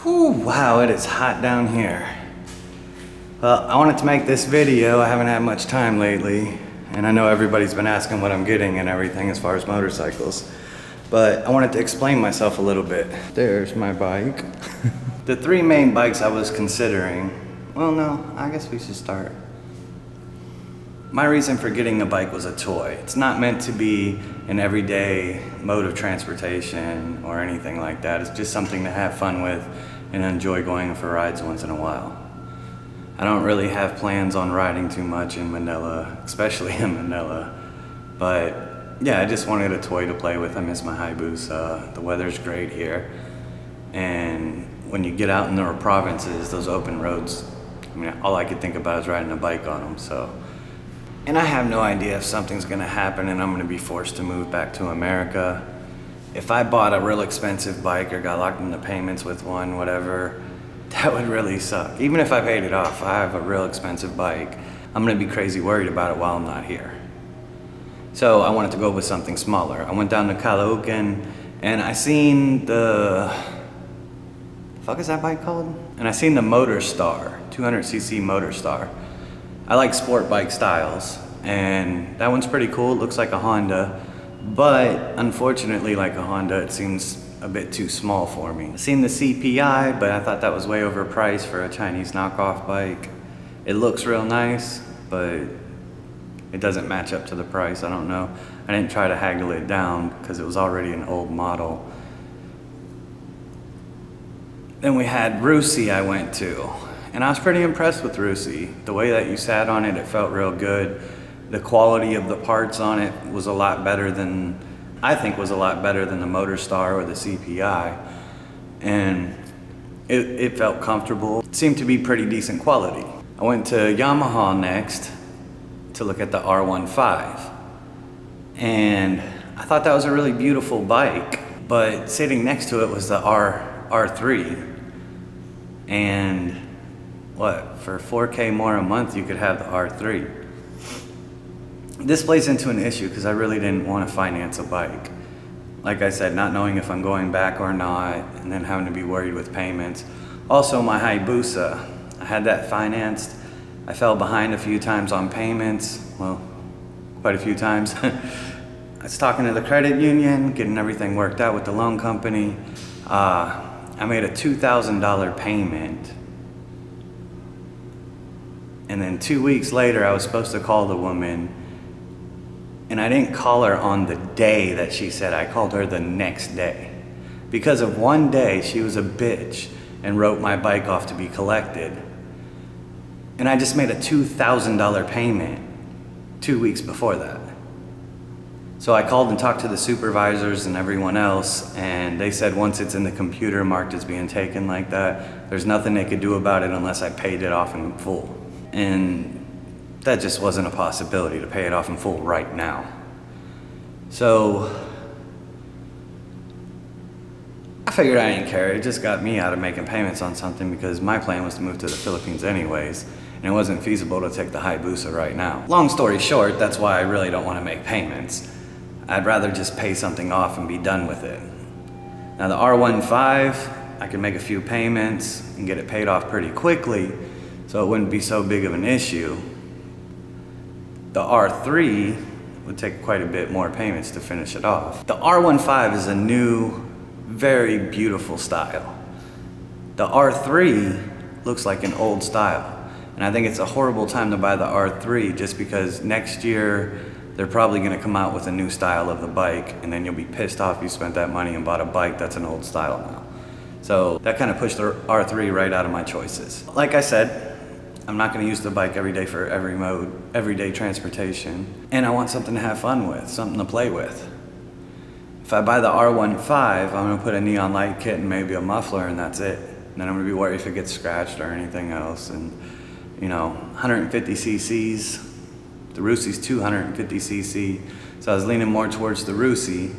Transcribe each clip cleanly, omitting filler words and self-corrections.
Whew, wow, it is hot down here. Well, I wanted to make this video. I haven't had much time lately, and I know everybody's been asking what I'm getting and everything as far as motorcycles, but I wanted to explain myself a little bit. There's my bike. The three main bikes I was considering, well, no, I guess we should start. My reason for getting a bike was a toy. It's not meant to be an everyday mode of transportation or anything like that. It's just something to have fun with and enjoy going for rides once in a while. I don't really have plans on riding too much in Manila, especially in Manila. But yeah, I just wanted a toy to play with. I miss my Hayabusa. The weather's great here. And when you get out in the provinces, those open roads, I mean, all I could think about is riding a bike on them, so. And I have no idea if something's gonna happen and I'm gonna be forced to move back to America. If I bought a real expensive bike or got locked into payments with one, whatever, that would really suck. Even if I paid it off, I have a real expensive bike, I'm gonna be crazy worried about it while I'm not here. So I wanted to go with something smaller. I went down to Caloocan and I seen the fuck is that bike called? And I seen the Motorstar, 200cc Motorstar. I like sport bike styles, and that one's pretty cool. It looks like a Honda, but unfortunately, like a Honda, it seems a bit too small for me. I've seen the CPI, but I thought that was way overpriced for a Chinese knockoff bike. It looks real nice, but it doesn't match up to the price. I don't know. I didn't try to haggle it down because it was already an old model. Then we had Rusi I went to. And I was pretty impressed with Rusi. The way that you sat on it, it felt real good. The quality of the parts on it was a lot better than, I think was a lot better than the Motorstar or the CPI. And it felt comfortable. It seemed to be pretty decent quality. I went to Yamaha next to look at the R15. And I thought that was a really beautiful bike, but sitting next to it was the R3. And what, for 4K more a month, you could have the R3. This plays into an issue because I really didn't want to finance a bike. Like I said, not knowing if I'm going back or not, and then having to be worried with payments. Also, my Hayabusa, I had that financed. I fell behind a few times on payments. Well, quite a few times. I was talking to the credit union, getting everything worked out with the loan company. I made a $2,000 payment. And then 2 weeks later, I was supposed to call the woman, and I didn't call her on the day that she said. I called her the next day. Because of one day, she was a bitch and wrote my bike off to be collected. And I just made a $2,000 payment 2 weeks before that. So I called and talked to the supervisors and everyone else, and they said once it's in the computer marked as being taken like that, there's nothing they could do about it unless I paid it off in full. And that just wasn't a possibility to pay it off in full right now. So I figured I didn't care. It just got me out of making payments on something because my plan was to move to the Philippines anyways, and it wasn't feasible to take the Hayabusa right now. Long story short, that's why I really don't want to make payments. I'd rather just pay something off and be done with it. Now the R15, I can make a few payments and get it paid off pretty quickly, so it wouldn't be so big of an issue. The R3 would take quite a bit more payments to finish it off. The R15 is a new, very beautiful style. The R3 looks like an old style. And I think it's a horrible time to buy the R3 just because next year they're probably gonna come out with a new style of the bike, and then you'll be pissed off you spent that money and bought a bike that's an old style now. So that kind of pushed the R3 right out of my choices. Like I said, I'm not gonna use the bike every day for every mode, everyday transportation. And I want something to have fun with, something to play with. If I buy the R15, I'm gonna put a neon light kit and maybe a muffler, and that's it. And then I'm gonna be worried if it gets scratched or anything else. And you know, 150 cc's, the Rusi's 250cc, so I was leaning more towards the Rusi.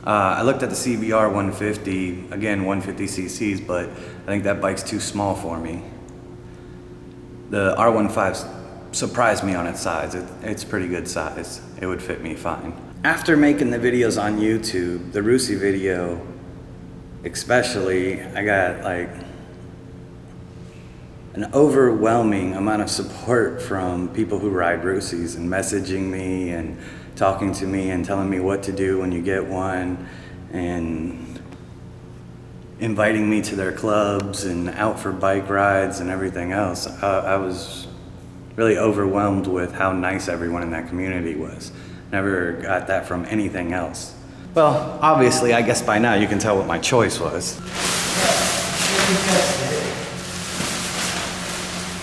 I looked at the CBR 150, again 150cc's, but I think that bike's too small for me. The R15 surprised me on its size. It's pretty good size. It would fit me fine. After making the videos on YouTube, the Rusi video especially, I got like an overwhelming amount of support from people who ride Rusies and messaging me and talking to me and telling me what to do when you get one and inviting me to their clubs and out for bike rides and everything else. I was really overwhelmed with how nice everyone in that community was. Never got that from anything else. Well, obviously, I guess by now you can tell what my choice was.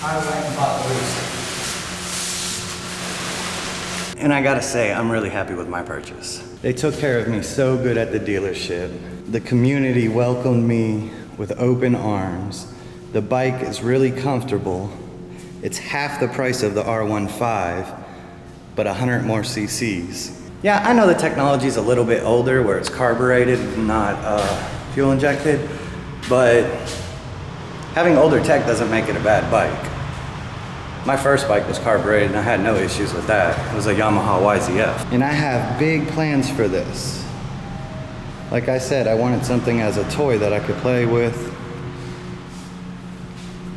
I went and bought the Rusi. And I gotta say, I'm really happy with my purchase. They took care of me so good at the dealership. The community welcomed me with open arms. The bike is really comfortable. It's half the price of the R15, but 100 more cc's. Yeah, I know the technology is a little bit older where it's carbureted, not fuel injected, but having older tech doesn't make it a bad bike. My first bike was carbureted and I had no issues with that. It was a Yamaha YZF. And I have big plans for this. Like I said, I wanted something as a toy that I could play with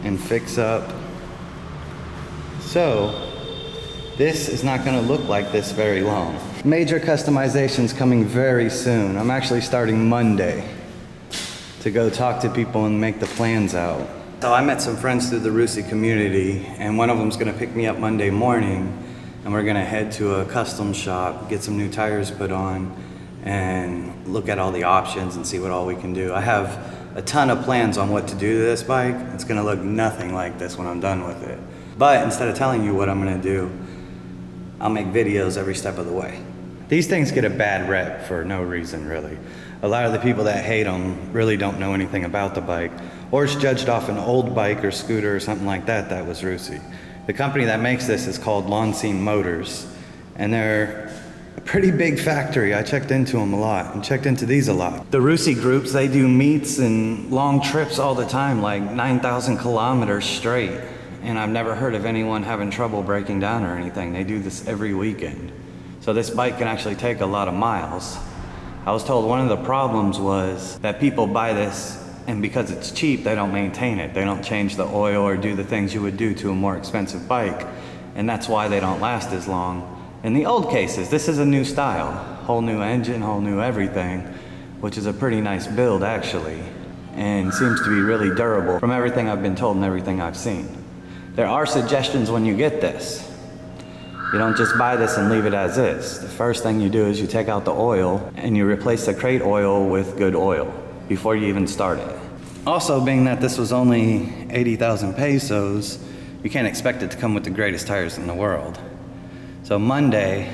and fix up. So, this is not gonna look like this very long. Major customizations coming very soon. I'm actually starting Monday to go talk to people and make the plans out. So I met some friends through the Rusi community, and one of them's gonna pick me up Monday morning, and we're gonna head to a custom shop, get some new tires put on, and look at all the options and see what all we can do. I have a ton of plans on what to do to this bike. It's gonna look nothing like this when I'm done with it. But instead of telling you what I'm gonna do, I'll make videos every step of the way. These things get a bad rep for no reason, really. A lot of the people that hate them really don't know anything about the bike, or it's judged off an old bike or scooter or something like that that was Rusi. The company that makes this is called Lonsine Motors, and they're a pretty big factory. I checked into them a lot and checked into these a lot. The Rusi groups, they do meets and long trips all the time, like 9,000 kilometers straight. And I've never heard of anyone having trouble breaking down or anything. They do this every weekend. So this bike can actually take a lot of miles. I was told one of the problems was that people buy this and because it's cheap, they don't maintain it. They don't change the oil or do the things you would do to a more expensive bike. And that's why they don't last as long. In the old cases, this is a new style. Whole new engine, whole new everything, which is a pretty nice build actually. And seems to be really durable from everything I've been told and everything I've seen. There are suggestions when you get this. You don't just buy this and leave it as is. The first thing you do is you take out the oil and you replace the crate oil with good oil before you even start it. Also, being that this was only 80,000 pesos, you can't expect it to come with the greatest tires in the world. So Monday,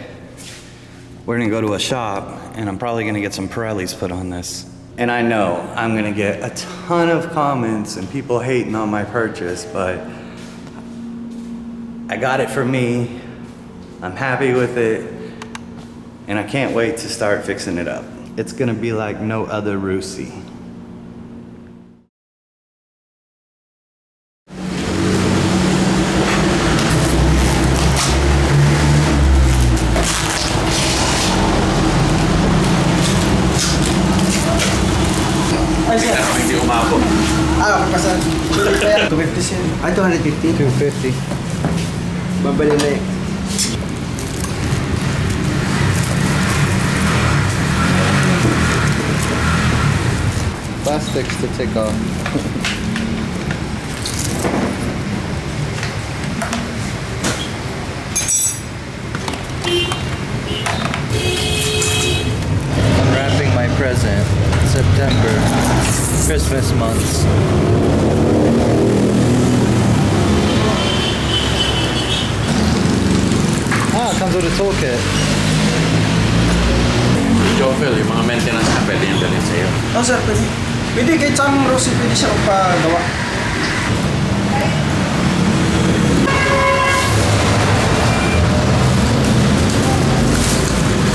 we're gonna go to a shop and I'm probably gonna get some Pirellis put on this. And I know I'm gonna get a ton of comments and people hating on my purchase, but I got it for me. I'm happy with it, and I can't wait to start fixing it up. It's gonna be like no other Rusi. Pasan. 250 siya. Ay, 250. 250. Babali na eh. Plastics to take off. Unwrapping my present. September. Christmas months. Ah, it comes with a toolkit. Jovel, yung mga maintenance na pwede yung dalhin sa'yo. Oh, sir, pwede. Pwede, kahit saan Rusi, pwede siya magpagawa.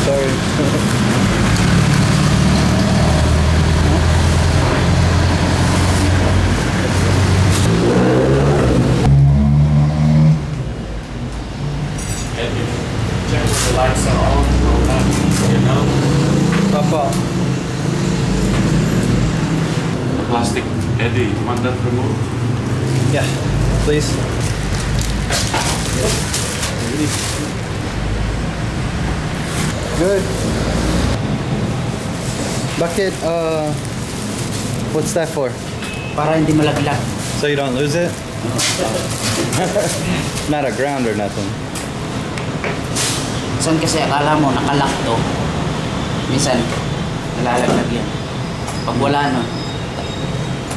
Sorry. Check if the lights are on, all that, you know? Papa. Eddie, you want that removed? Yeah, please. Good. Bakit, what's that for? Para hindi malaglag. So you don't lose it? Not a ground or nothing. Minsan kasi akala mo nakalock to. Minsan, nalalaglag yan. Pag wala nun,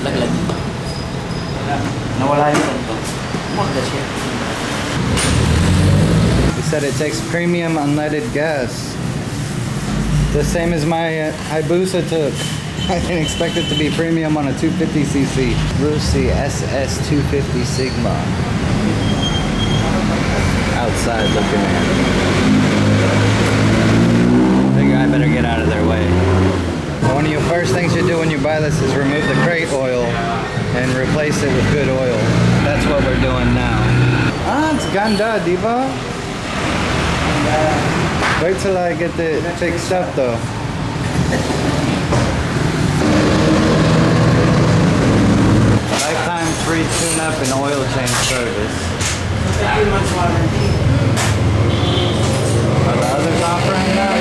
laglag. Nawala yung ganito. Magda siya. He said it takes premium unleaded gas. The same as my Hayabusa took. I didn't expect it to be premium on a 250cc. Rusi SS 250 Sigma. Outside looking at. Figure I better get out of their way. One of your first things you do when you buy this is remove the crate oil and replace it with good oil. That's what we're doing now. Ah, it's ganda, diba? Wait till I get it fixed up though. Lifetime free tune-up and oil change service. 3 months warranty. Are the others offering that?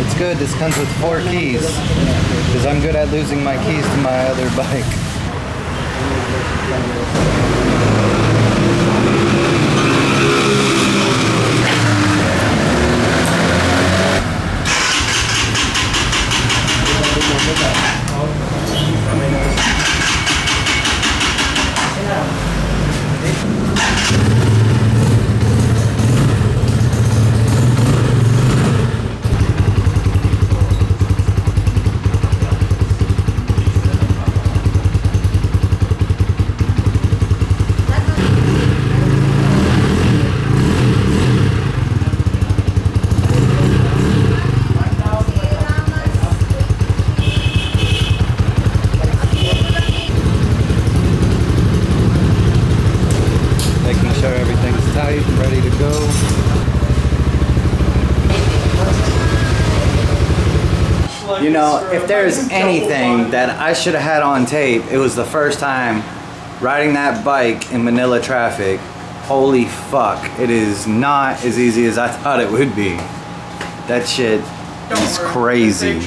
It's good, this comes with 4 keys. Because I'm good at losing my keys to my other bike. Making sure everything's tight and ready to go. You know, if there's anything that I should have had on tape, it was the first time riding that bike in Manila traffic. Holy fuck, it is not as easy as I thought it would be. That shit is crazy.